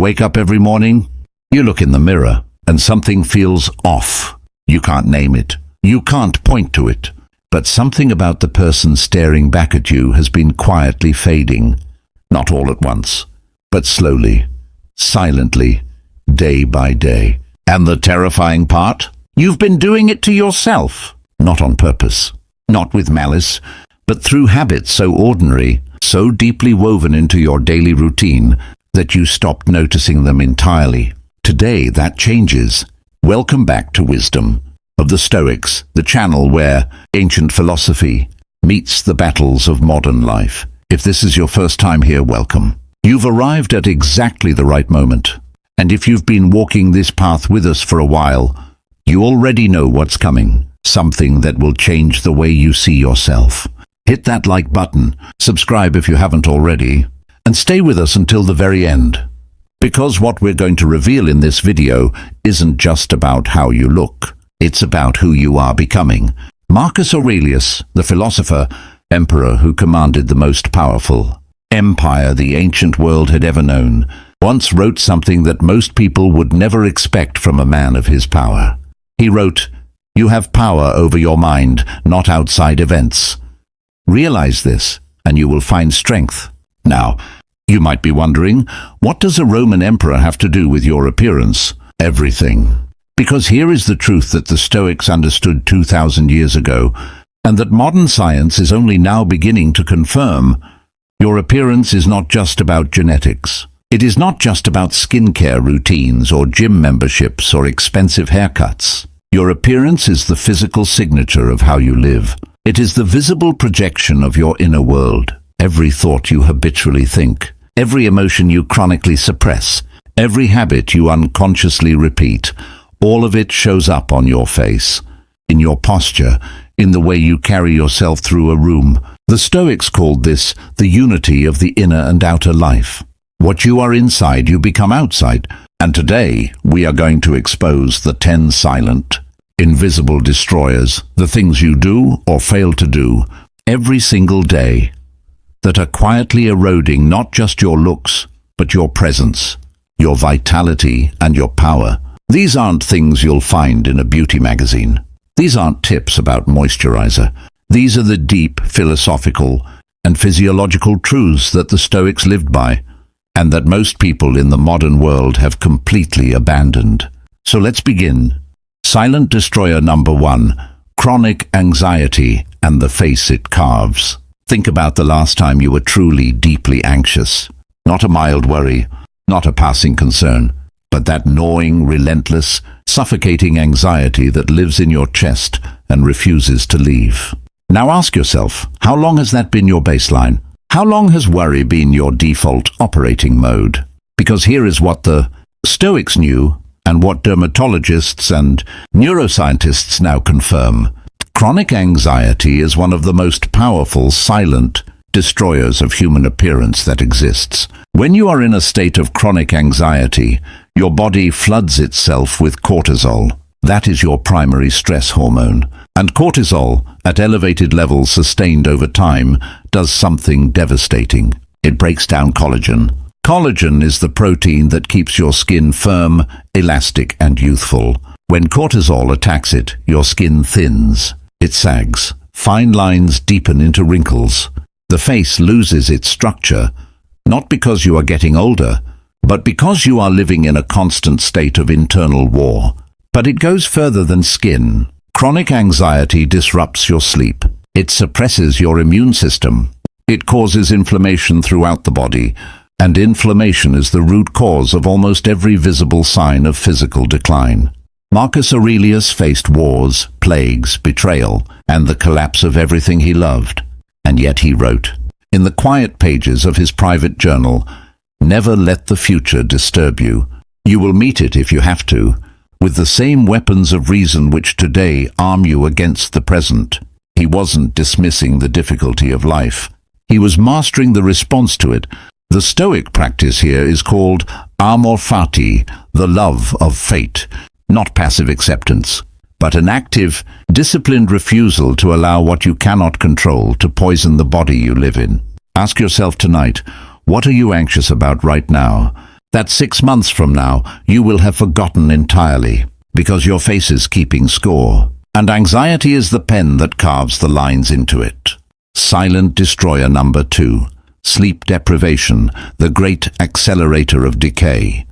wake up every morning, you look in the mirror, and something feels off. You can't name it. You can't point to it. But something about the person staring back at you has been quietly fading. Not all at once, but slowly, silently, day by day. And the terrifying part? You've been doing it to yourself. Not on purpose, not with malice, but through habits so ordinary, so deeply woven into your daily routine, that you stopped noticing them entirely. Today that changes. Welcome back to Wisdom of the Stoics, the channel where ancient philosophy meets the battles of modern life. If this is your first time here, welcome. You've arrived at exactly the right moment. And if you've been walking this path with us for a while, you already know what's coming. Something that will change the way you see yourself. Hit that like button, subscribe if you haven't already, and stay with us until the very end. Because what we're going to reveal in this video isn't just about how you look. It's about who you are becoming. Marcus Aurelius, the philosopher, emperor who commanded the most powerful empire the ancient world had ever known, once wrote something that most people would never expect from a man of his power. He wrote, "You have power over your mind, not outside events. Realize this, and you will find strength." Now, you might be wondering, what does a Roman emperor have to do with your appearance? Everything. Because here is the truth that the Stoics understood 2,000 years ago, and that modern science is only now beginning to confirm. Your appearance is not just about genetics. It is not just about skincare routines or gym memberships or expensive haircuts. Your appearance is the physical signature of how you live. It is the visible projection of your inner world. Every thought you habitually think, every emotion you chronically suppress, every habit you unconsciously repeat, all of it shows up on your face, in your posture, in the way you carry yourself through a room. The Stoics called this the unity of the inner and outer life. What you are inside, you become outside. And today, we are going to expose the 10 silent, invisible destroyers, the things you do or fail to do every single day, that are quietly eroding not just your looks, but your presence, your vitality, and your power. These aren't things you'll find in a beauty magazine. These aren't tips about moisturizer. These are the deep philosophical and physiological truths that the Stoics lived by, and that most people in the modern world have completely abandoned. So let's begin. Silent destroyer number 1, chronic anxiety and the face it carves. Think about the last time you were truly deeply anxious. Not a mild worry, not a passing concern, but that gnawing, relentless, suffocating anxiety that lives in your chest and refuses to leave. Now ask yourself, how long has that been your baseline? How long has worry been your default operating mode? Because here is what the Stoics knew, and what dermatologists and neuroscientists now confirm. Chronic anxiety is one of the most powerful silent destroyers of human appearance that exists. When you are in a state of chronic anxiety, your body floods itself with cortisol. That is your primary stress hormone. And cortisol, at elevated levels sustained over time, does something devastating. It breaks down collagen. Collagen is the protein that keeps your skin firm, elastic, and youthful. When cortisol attacks it, your skin thins. It sags. Fine lines deepen into wrinkles. The face loses its structure, not because you are getting older, but because you are living in a constant state of internal war. But it goes further than skin. Chronic anxiety disrupts your sleep. It suppresses your immune system. It causes inflammation throughout the body, and inflammation is the root cause of almost every visible sign of physical decline. Marcus Aurelius faced wars, plagues, betrayal, and the collapse of everything he loved. And yet he wrote, in the quiet pages of his private journal, "Never let the future disturb you. You will meet it if you have to, with the same weapons of reason which today arm you against the present." He wasn't dismissing the difficulty of life. He was mastering the response to it. The Stoic practice here is called amor fati, the love of fate. Not passive acceptance, but an active, disciplined refusal to allow what you cannot control to poison the body you live in. Ask yourself tonight, what are you anxious about right now? that 6 months from now you will have forgotten entirely, because your face is keeping score, and anxiety is the pen that carves the lines into it. Silent destroyer number 2. Sleep deprivation, the great accelerator of decay.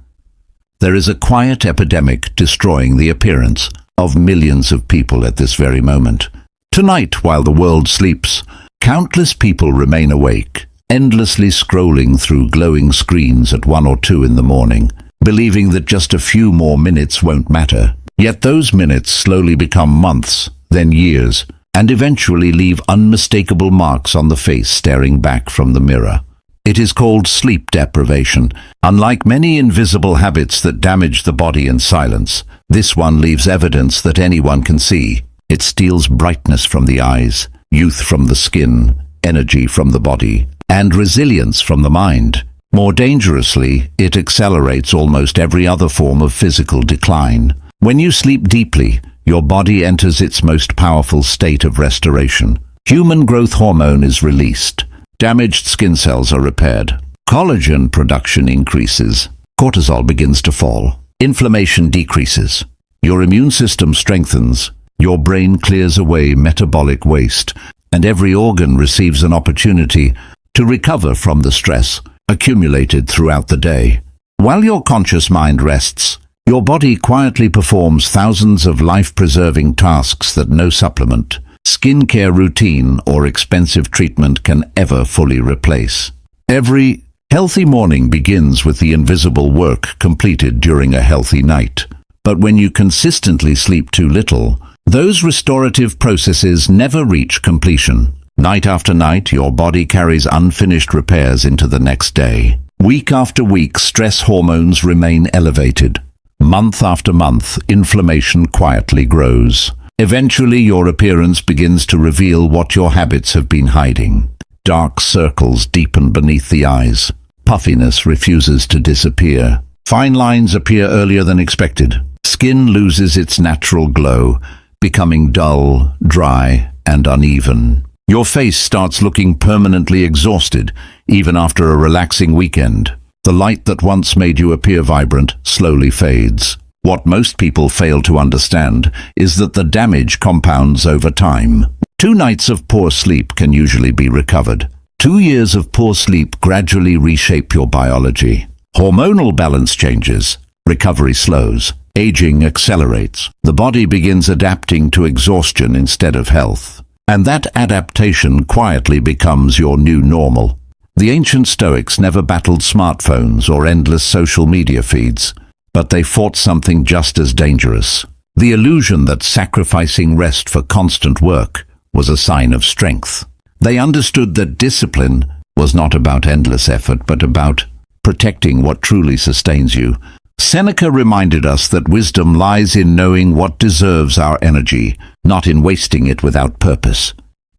There is a quiet epidemic destroying the appearance of millions of people at this very moment. Tonight, while the world sleeps, countless people remain awake, endlessly scrolling through glowing screens at 1 or 2 in the morning, believing that just a few more minutes won't matter. Yet those minutes slowly become months, then years, and eventually leave unmistakable marks on the face staring back from the mirror. It is called sleep deprivation. Unlike many invisible habits that damage the body in silence, this one leaves evidence that anyone can see. It steals brightness from the eyes, youth from the skin, energy from the body, and resilience from the mind. More dangerously, it accelerates almost every other form of physical decline. When you sleep deeply, your body enters its most powerful state of restoration. Human growth hormone is released. Damaged skin cells are repaired. Collagen production increases. Cortisol begins to fall. Inflammation decreases. Your immune system strengthens. Your brain clears away metabolic waste, and every organ receives an opportunity to recover from the stress accumulated throughout the day. While your conscious mind rests, your body quietly performs thousands of life-preserving tasks that no supplement, skincare routine, or expensive treatment can ever fully replace. Every healthy morning begins with the invisible work completed during a healthy night. But when you consistently sleep too little, those restorative processes never reach completion. Night after night, your body carries unfinished repairs into the next day. Week after week, stress hormones remain elevated. Month after month, inflammation quietly grows. Eventually, your appearance begins to reveal what your habits have been hiding. Dark circles deepen beneath the eyes. Puffiness refuses to disappear. Fine lines appear earlier than expected. Skin loses its natural glow, becoming dull, dry, and uneven. Your face starts looking permanently exhausted, even after a relaxing weekend. The light that once made you appear vibrant slowly fades. What most people fail to understand is that the damage compounds over time. 2 nights of poor sleep can usually be recovered. 2 years of poor sleep gradually reshape your biology. Hormonal balance changes. Recovery slows. Aging accelerates. The body begins adapting to exhaustion instead of health. And that adaptation quietly becomes your new normal. The ancient Stoics never battled smartphones or endless social media feeds, but they fought something just as dangerous: the illusion that sacrificing rest for constant work was a sign of strength. They understood that discipline was not about endless effort, but about protecting what truly sustains you. Seneca reminded us that wisdom lies in knowing what deserves our energy, not in wasting it without purpose.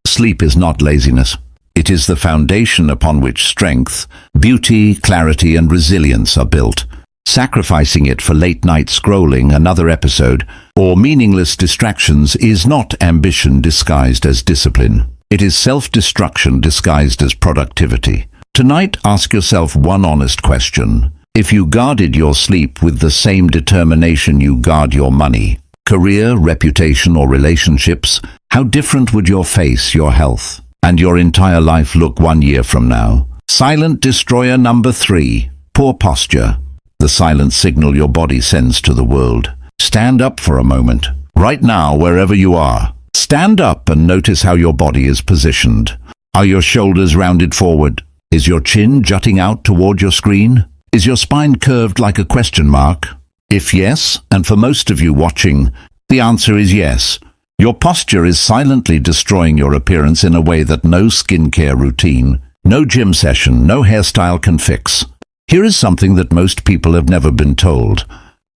Sleep is not laziness. It is the foundation upon which strength, beauty, clarity, and resilience are built. Sacrificing it for late-night scrolling, another episode, or meaningless distractions is not ambition disguised as discipline. It is self-destruction disguised as productivity. Tonight, ask yourself one honest question. If you guarded your sleep with the same determination you guard your money, career, reputation, or relationships, how different would your face, your health, and your entire life look 1 year from now? Silent destroyer number 3, poor posture. The silent signal your body sends to the world. Stand up for a moment. Right now, wherever you are. Stand up and notice how your body is positioned. Are your shoulders rounded forward? Is your chin jutting out toward your screen? Is your spine curved like a question mark? If yes, and for most of you watching, the answer is yes. Your posture is silently destroying your appearance in a way that no skincare routine, no gym session, no hairstyle can fix. Here is something that most people have never been told.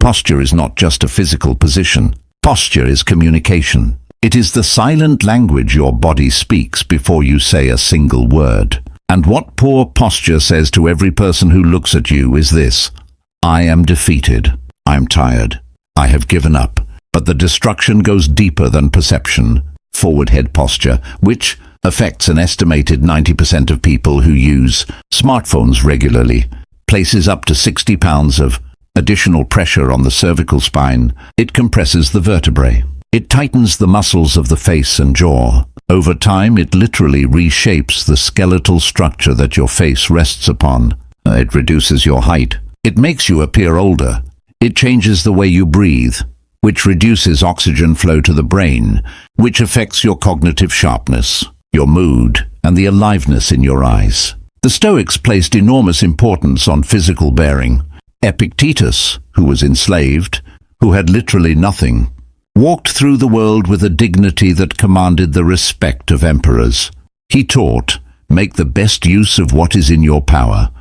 Posture is not just a physical position. Posture is communication. It is the silent language your body speaks before you say a single word. And what poor posture says to every person who looks at you is this: I am defeated. I'm tired. I have given up. But the destruction goes deeper than perception. Forward head posture, which affects an estimated 90% of people who use smartphones regularly, places up to 60 pounds of additional pressure on the cervical spine. It compresses the vertebrae. It tightens the muscles of the face and jaw. Over time, it literally reshapes the skeletal structure that your face rests upon. It reduces your height. It makes you appear older. It changes the way you breathe, which reduces oxygen flow to the brain, which affects your cognitive sharpness, your mood, and the aliveness in your eyes. The Stoics placed enormous importance on physical bearing. Epictetus, who was enslaved, who had literally nothing, walked through the world with a dignity that commanded the respect of emperors. He taught, make the best use of what is in your power,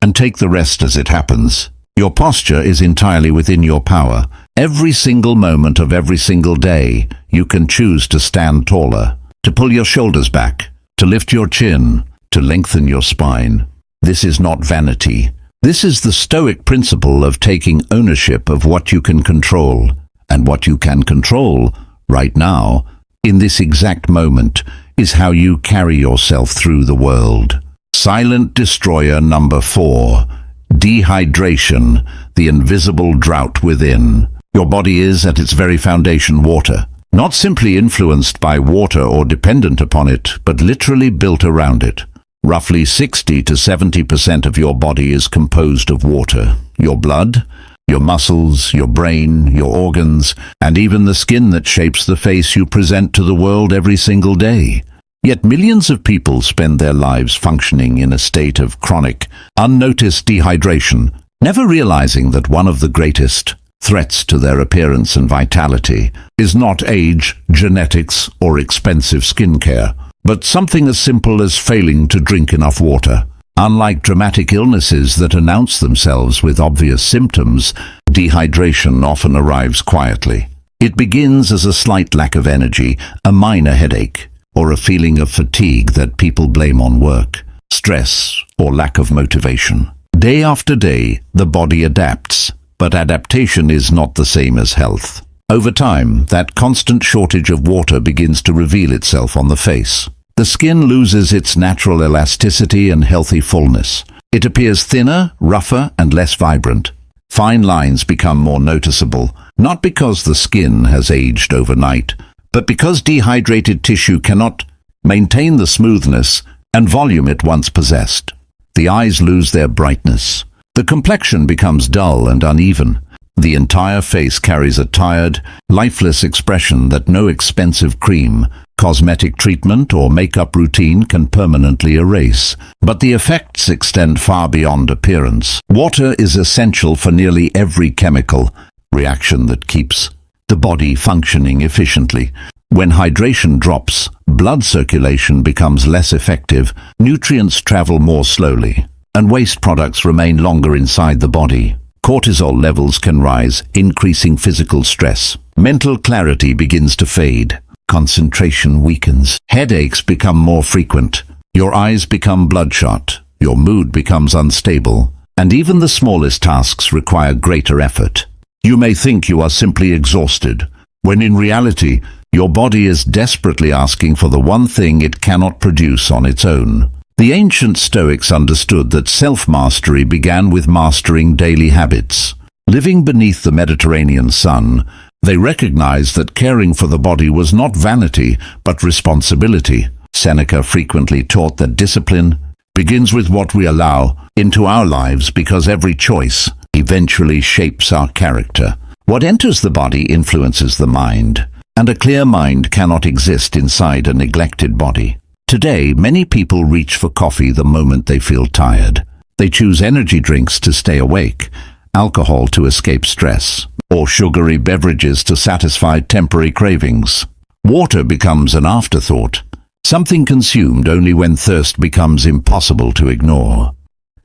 and take the rest as it happens. Your posture is entirely within your power. Every single moment of every single day, you can choose to stand taller, to pull your shoulders back, to lift your chin, to lengthen your spine. This is not vanity. This is the Stoic principle of taking ownership of what you can control. And what you can control, right now, in this exact moment, is how you carry yourself through the world. Silent destroyer number 4. Dehydration, the invisible drought within. Your body is, at its very foundation, water. Not simply influenced by water or dependent upon it, but literally built around it. Roughly 60 to 70% of your body is composed of water. Your blood, your muscles, your brain, your organs, and even the skin that shapes the face you present to the world every single day. Yet millions of people spend their lives functioning in a state of chronic, unnoticed dehydration, never realizing that one of the greatest threats to their appearance and vitality is not age, genetics, or expensive skincare, but something as simple as failing to drink enough water. Unlike dramatic illnesses that announce themselves with obvious symptoms, dehydration often arrives quietly. It begins as a slight lack of energy, a minor headache, or a feeling of fatigue that people blame on work, stress, or lack of motivation. Day after day, the body adapts, but adaptation is not the same as health. Over time, that constant shortage of water begins to reveal itself on the face. The skin loses its natural elasticity and healthy fullness. It appears thinner, rougher, and less vibrant. Fine lines become more noticeable, not because the skin has aged overnight, but because dehydrated tissue cannot maintain the smoothness and volume it once possessed. The eyes lose their brightness. The complexion becomes dull and uneven. The entire face carries a tired, lifeless expression that no expensive cream, cosmetic treatment, or makeup routine can permanently erase. But the effects extend far beyond appearance. Water is essential for nearly every chemical reaction that keeps the body functioning efficiently. When hydration drops, blood circulation becomes less effective, nutrients travel more slowly, and waste products remain longer inside the body. Cortisol levels can rise, increasing physical stress. Mental clarity begins to fade. Concentration weakens. Headaches become more frequent. Your eyes become bloodshot. Your mood becomes unstable. And even the smallest tasks require greater effort. You may think you are simply exhausted, when in reality, your body is desperately asking for the one thing it cannot produce on its own. The ancient Stoics understood that self-mastery began with mastering daily habits. Living beneath the Mediterranean sun, they recognized that caring for the body was not vanity, but responsibility. Seneca frequently taught that discipline begins with what we allow into our lives, because every choice eventually shapes our character. What enters the body influences the mind, and a clear mind cannot exist inside a neglected body. Today, many people reach for coffee the moment they feel tired. They choose energy drinks to stay awake, alcohol to escape stress, or sugary beverages to satisfy temporary cravings. Water becomes an afterthought, something consumed only when thirst becomes impossible to ignore.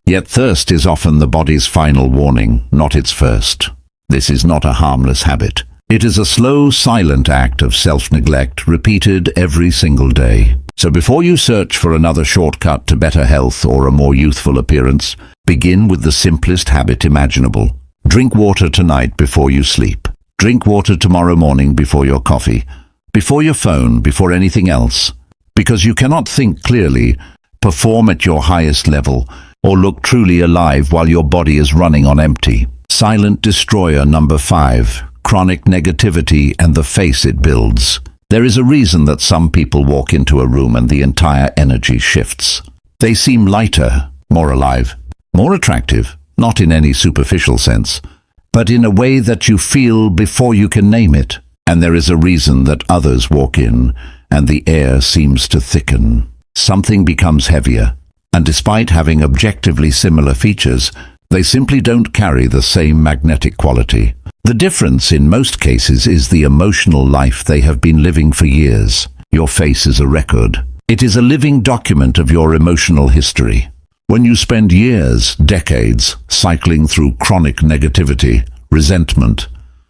Yet thirst is often the body's final warning, not its first. This is not a harmless habit. It is a slow, silent act of self-neglect repeated every single day. So before you search for another shortcut to better health or a more youthful appearance, begin with the simplest habit imaginable. Drink water tonight before you sleep. Drink water tomorrow morning before your coffee, before your phone, before anything else. Because you cannot think clearly, perform at your highest level, or look truly alive while your body is running on empty. Silent destroyer number 5. Chronic negativity and the face it builds. There is a reason that some people walk into a room and the entire energy shifts. They seem lighter, more alive, more attractive, not in any superficial sense, but in a way that you feel before you can name it. And there is a reason that others walk in and the air seems to thicken. Something becomes heavier, and despite having objectively similar features, they simply don't carry the same magnetic quality. The difference in most cases is the emotional life they have been living for years. Your face is a record. It is a living document of your emotional history. When you spend years, decades, cycling through chronic negativity, resentment,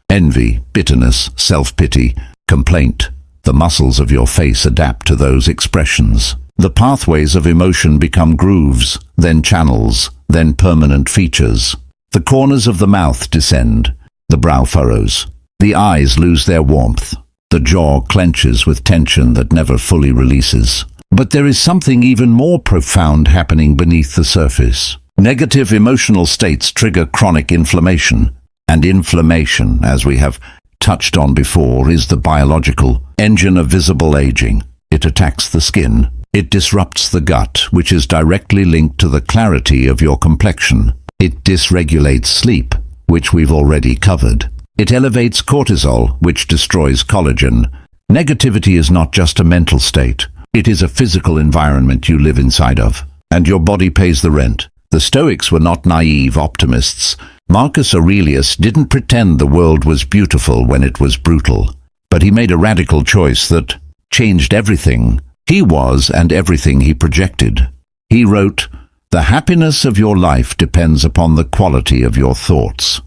envy, bitterness, self-pity, complaint, the muscles of your face adapt to those expressions. The pathways of emotion become grooves, then channels, then permanent features. The corners of the mouth descend, the brow furrows, the eyes lose their warmth, the jaw clenches with tension that never fully releases. But there is something even more profound happening beneath the surface. Negative emotional states trigger chronic inflammation, and inflammation, as we have touched on before, is the biological engine of visible aging. It attacks the skin. It disrupts the gut, which is directly linked to the clarity of your complexion. It dysregulates sleep, which we've already covered. It elevates cortisol, which destroys collagen. Negativity is not just a mental state. It is a physical environment you live inside of, and your body pays the rent. The Stoics were not naive optimists. Marcus Aurelius didn't pretend the world was beautiful when it was brutal, but he made a radical choice that changed everything he was and everything he projected. He wrote, "The happiness of your life depends upon the quality of your thoughts.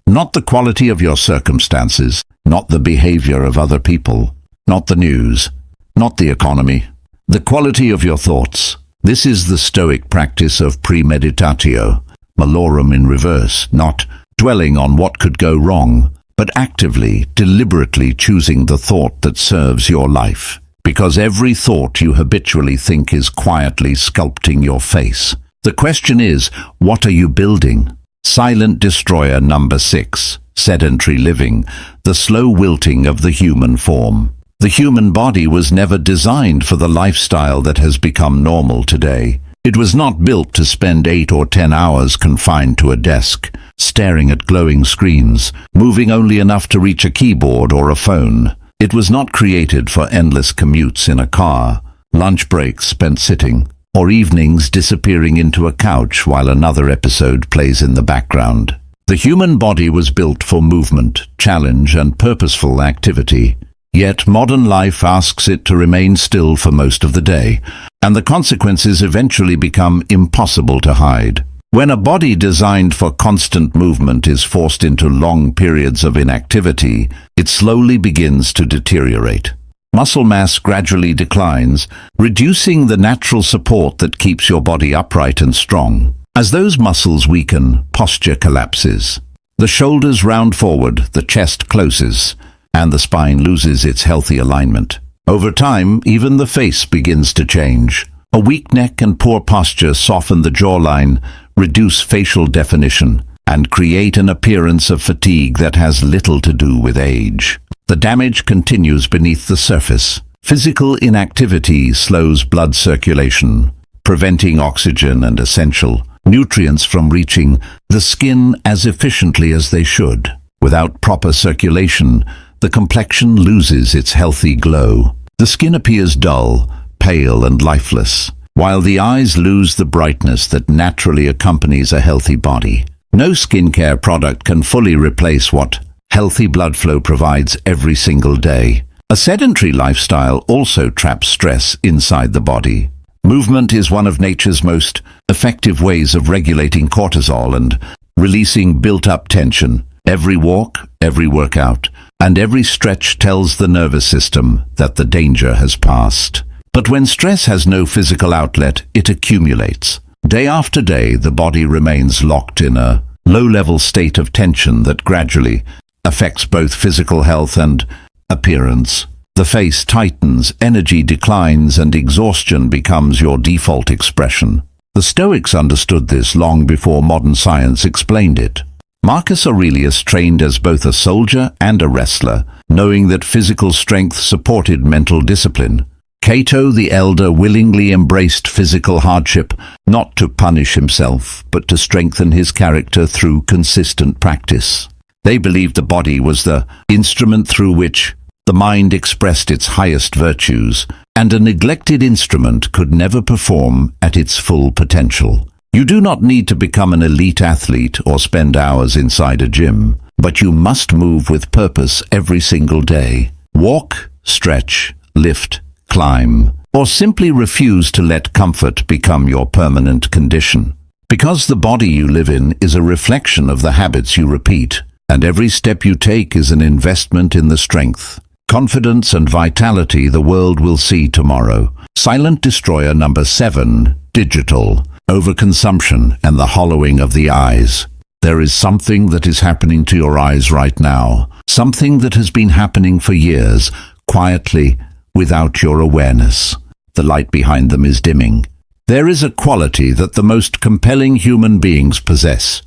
Not the quality of your circumstances, not the behavior of other people, not the news, not the economy. The quality of your thoughts." This is the Stoic practice of premeditatio, malorum in reverse, not dwelling on what could go wrong, but actively, deliberately choosing the thought that serves your life. Because every thought you habitually think is quietly sculpting your face. The question is, what are you building? Silent destroyer number 6. Sedentary living, the slow wilting of the human form. The human body was never designed for the lifestyle that has become normal today. It was not built to spend 8 or 10 hours confined to a desk, staring at glowing screens, moving only enough to reach a keyboard or a phone. It was not created for endless commutes in a car, lunch breaks spent sitting, or evenings disappearing into a couch while another episode plays in the background. The human body was built for movement, challenge, and purposeful activity. Yet modern life asks it to remain still for most of the day, and the consequences eventually become impossible to hide. When a body designed for constant movement is forced into long periods of inactivity, it slowly begins to deteriorate. Muscle mass gradually declines, reducing the natural support that keeps your body upright and strong. As those muscles weaken, posture collapses. The shoulders round forward, the chest closes, and the spine loses its healthy alignment. Over time, even the face begins to change. A weak neck and poor posture soften the jawline, reduce facial definition, and create an appearance of fatigue that has little to do with age. The damage continues beneath the surface. Physical inactivity slows blood circulation, preventing oxygen and essential nutrients from reaching the skin as efficiently as they should. Without proper circulation, the complexion loses its healthy glow. The skin appears dull, pale, and lifeless, while the eyes lose the brightness that naturally accompanies a healthy body. No skincare product can fully replace what healthy blood flow provides every single day. A sedentary lifestyle also traps stress inside the body. Movement is one of nature's most effective ways of regulating cortisol and releasing built-up tension. Every walk, every workout, and every stretch tells the nervous system that the danger has passed. But when stress has no physical outlet, it accumulates. Day after day, the body remains locked in a low-level state of tension that gradually affects both physical health and appearance. The face tightens, energy declines, and exhaustion becomes your default expression. The Stoics understood this long before modern science explained it. Marcus Aurelius trained as both a soldier and a wrestler, knowing that physical strength supported mental discipline. Cato the Elder willingly embraced physical hardship, not to punish himself, but to strengthen his character through consistent practice. They believed the body was the instrument through which the mind expressed its highest virtues, and a neglected instrument could never perform at its full potential. You do not need to become an elite athlete or spend hours inside a gym, but you must move with purpose every single day. Walk, stretch, lift, climb, or simply refuse to let comfort become your permanent condition. Because the body you live in is a reflection of the habits you repeat, and every step you take is an investment in the strength, confidence and vitality the world will see tomorrow. Silent destroyer number 7, digital, overconsumption and the hollowing of the eyes. There is something that is happening to your eyes right now, something that has been happening for years, quietly, without your awareness. The light behind them is dimming. There is a quality that the most compelling human beings possess,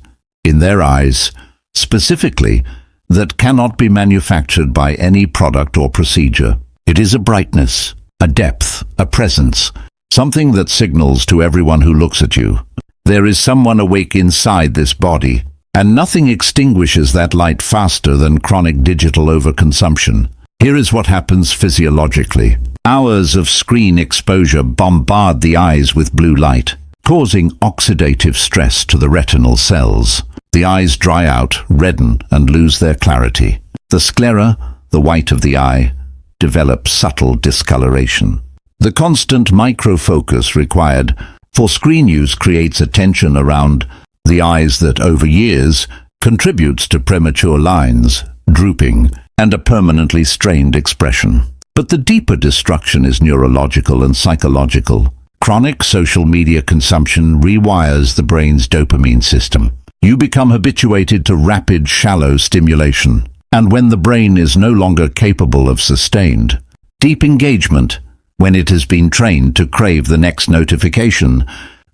in their eyes, specifically, that cannot be manufactured by any product or procedure. It is a brightness, a depth, a presence, something that signals to everyone who looks at you. There is someone awake inside this body, and nothing extinguishes that light faster than chronic digital overconsumption. Here is what happens physiologically. Hours of screen exposure bombard the eyes with blue light, causing oxidative stress to the retinal cells. The eyes dry out, redden, and lose their clarity. The sclera, the white of the eye, develops subtle discoloration. The constant microfocus required for screen use creates a tension around the eyes that over years contributes to premature lines, drooping, and a permanently strained expression. But the deeper destruction is neurological and psychological. Chronic social media consumption rewires the brain's dopamine system. You become habituated to rapid, shallow stimulation. And when the brain is no longer capable of sustained, deep engagement, when it has been trained to crave the next notification,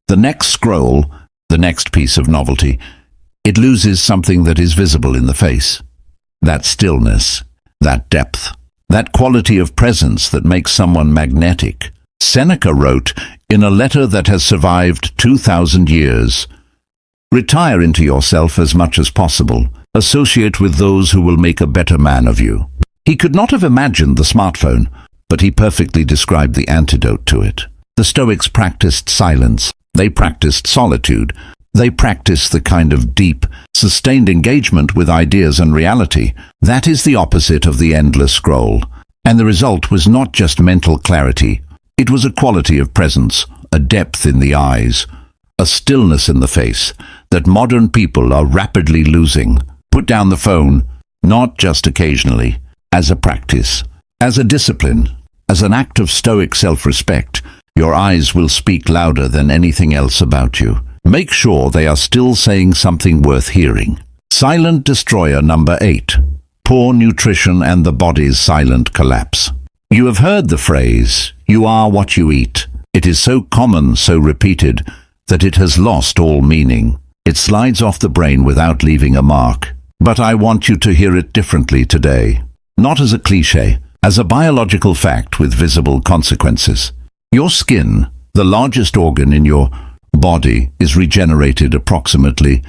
the next scroll, the next piece of novelty, it loses something that is visible in the face. That stillness, that depth, that quality of presence that makes someone magnetic. Seneca wrote in a letter that has survived 2,000 years, "Retire into yourself as much as possible. Associate with those who will make a better man of you." He could not have imagined the smartphone, but he perfectly described the antidote to it. The Stoics practiced silence. They practiced solitude. They practiced the kind of deep, sustained engagement with ideas and reality. That is the opposite of the endless scroll. And the result was not just mental clarity. It was a quality of presence, a depth in the eyes, a stillness in the face that modern people are rapidly losing. Put down the phone, not just occasionally, as a practice, as a discipline, as an act of Stoic self-respect. Your eyes will speak louder than anything else about you. Make sure they are still saying something worth hearing. Silent destroyer number 8. Poor nutrition and the body's silent collapse. You have heard the phrase, "You are what you eat." It is so common, so repeated, that it has lost all meaning. It slides off the brain without leaving a mark. But I want you to hear it differently today. Not as a cliché, as a biological fact with visible consequences. Your skin, the largest organ in your body, is regenerated approximately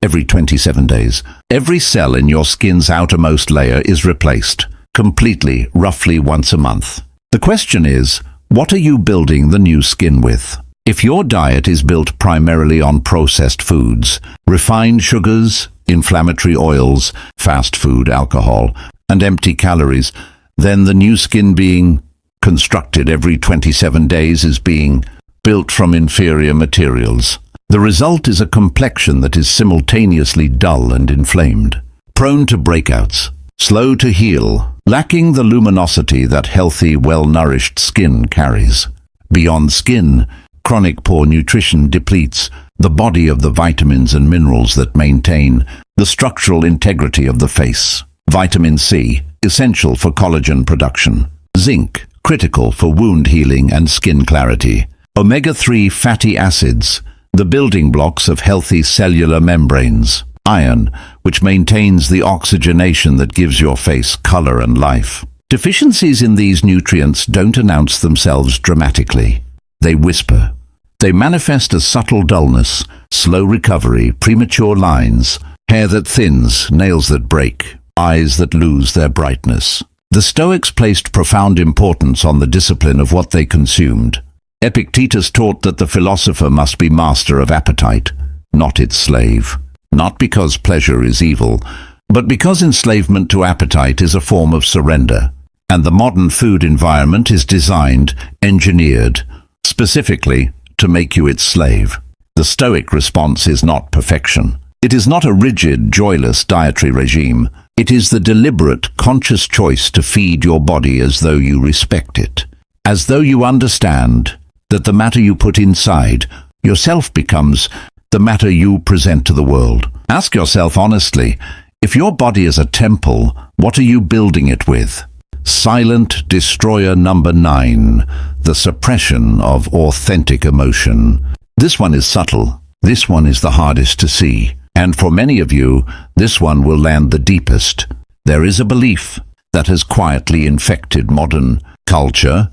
every 27 days. Every cell in your skin's outermost layer is replaced completely, roughly once a month. The question is, what are you building the new skin with? If your diet is built primarily on processed foods, refined sugars, inflammatory oils, fast food, alcohol, and empty calories, then the new skin being constructed every 27 days is being built from inferior materials. The result is a complexion that is simultaneously dull and inflamed, prone to breakouts, slow to heal, lacking the luminosity that healthy, well-nourished skin carries. Beyond skin, chronic poor nutrition depletes the body of the vitamins and minerals that maintain the structural integrity of the face. Vitamin C, essential for collagen production. Zinc, critical for wound healing and skin clarity. Omega-3 fatty acids, the building blocks of healthy cellular membranes. Iron, which maintains the oxygenation that gives your face color and life. Deficiencies in these nutrients don't announce themselves dramatically. They whisper. They manifest as subtle dullness, slow recovery, premature lines, hair that thins, nails that break, eyes that lose their brightness. The Stoics placed profound importance on the discipline of what they consumed. Epictetus taught that the philosopher must be master of appetite, not its slave. Not because pleasure is evil, but because enslavement to appetite is a form of surrender. And the modern food environment is designed, engineered, specifically to make you its slave. The Stoic response is not perfection. It is not a rigid, joyless dietary regime. It is the deliberate, conscious choice to feed your body as though you respect it. As though you understand that the matter you put inside yourself becomes the matter you present to the world. Ask yourself honestly, if your body is a temple, what are you building it with? Silent destroyer number 9, the suppression of authentic emotion. This one is subtle. This one is the hardest to see. And for many of you, this one will land the deepest. There is a belief that has quietly infected modern culture,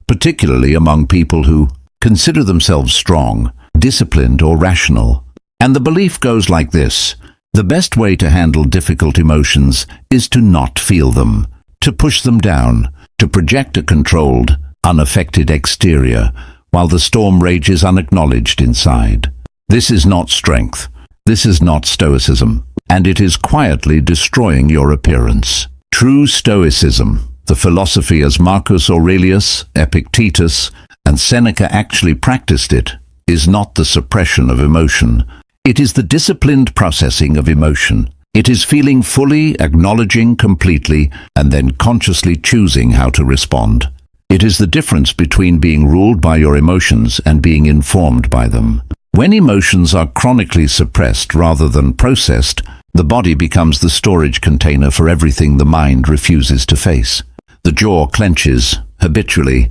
particularly among people who consider themselves strong, disciplined or rational. And the belief goes like this: the best way to handle difficult emotions is to not feel them, to push them down, to project a controlled, unaffected exterior, while the storm rages unacknowledged inside. This is not strength. This is not Stoicism, and it is quietly destroying your appearance. True Stoicism, the philosophy as Marcus Aurelius, Epictetus, and Seneca actually practiced it, is not the suppression of emotion. It is the disciplined processing of emotion. It is feeling fully, acknowledging completely, and then consciously choosing how to respond. It is the difference between being ruled by your emotions and being informed by them. When emotions are chronically suppressed rather than processed, the body becomes the storage container for everything the mind refuses to face. The jaw clenches, habitually,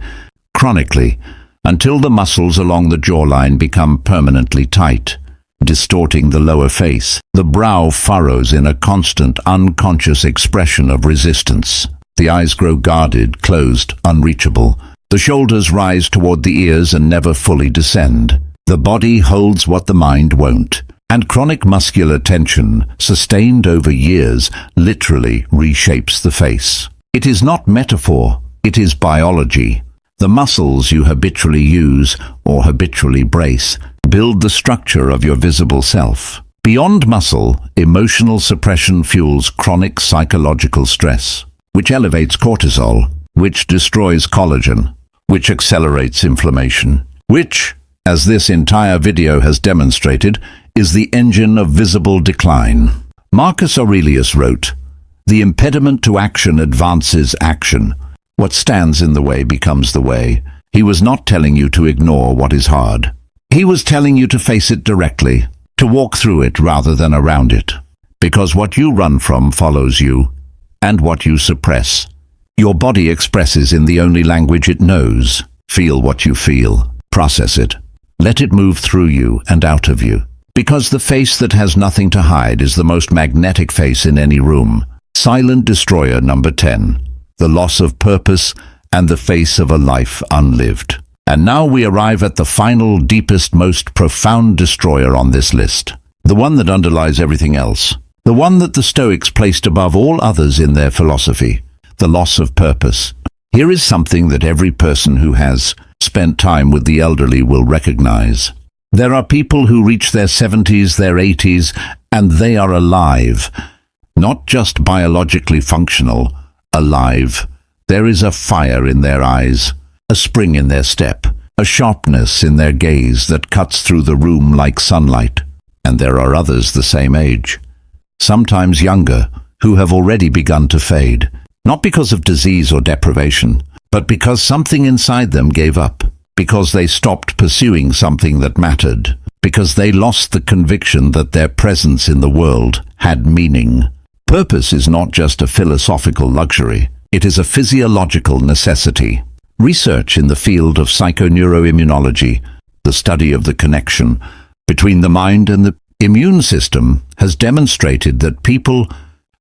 chronically, until the muscles along the jawline become permanently tight, distorting the lower face. The brow furrows in a constant, unconscious expression of resistance. The eyes grow guarded, closed, unreachable. The shoulders rise toward the ears and never fully descend. The body holds what the mind won't. And chronic muscular tension, sustained over years, literally reshapes the face. It is not metaphor, it is biology. The muscles you habitually use or habitually brace build the structure of your visible self. Beyond muscle, emotional suppression fuels chronic psychological stress, which elevates cortisol, which destroys collagen, which accelerates inflammation, which, as this entire video has demonstrated, is the engine of visible decline. Marcus Aurelius wrote, "The impediment to action advances action. What stands in the way becomes the way." He was not telling you to ignore what is hard. He was telling you to face it directly, to walk through it rather than around it. Because what you run from follows you, and what you suppress, your body expresses in the only language it knows. Feel what you feel. Process it. Let it move through you and out of you. Because the face that has nothing to hide is the most magnetic face in any room. Silent destroyer number 10. The loss of purpose and the face of a life unlived. And now we arrive at the final, deepest, most profound destroyer on this list. The one that underlies everything else. The one that the Stoics placed above all others in their philosophy. The loss of purpose. Here is something that every person who has spent time with the elderly will recognize. There are people who reach their 70s, their 80s, and they are alive. Not just biologically functional, alive. There is a fire in their eyes, a spring in their step, a sharpness in their gaze that cuts through the room like sunlight. And there are others the same age, sometimes younger, who have already begun to fade. Not because of disease or deprivation, but because something inside them gave up. Because they stopped pursuing something that mattered. Because they lost the conviction that their presence in the world had meaning. Purpose is not just a philosophical luxury. It is a physiological necessity. Research in the field of psychoneuroimmunology, the study of the connection between the mind and the immune system, has demonstrated that people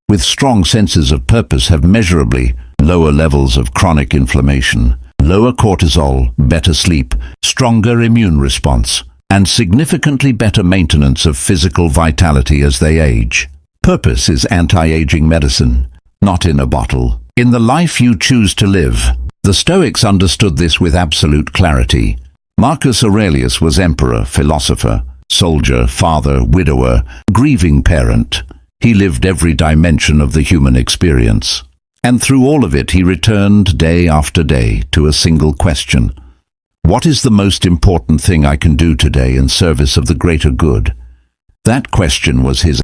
with strong senses of purpose have measurably lower levels of chronic inflammation, lower cortisol, better sleep, stronger immune response, and significantly better maintenance of physical vitality as they age. Purpose is anti-aging medicine, not in a bottle. In the life you choose to live. The Stoics understood this with absolute clarity. Marcus Aurelius was emperor, philosopher, soldier, father, widower, grieving parent. He lived every dimension of the human experience. And through all of it he returned day after day to a single question. What is the most important thing I can do today in service of the greater good? That question was his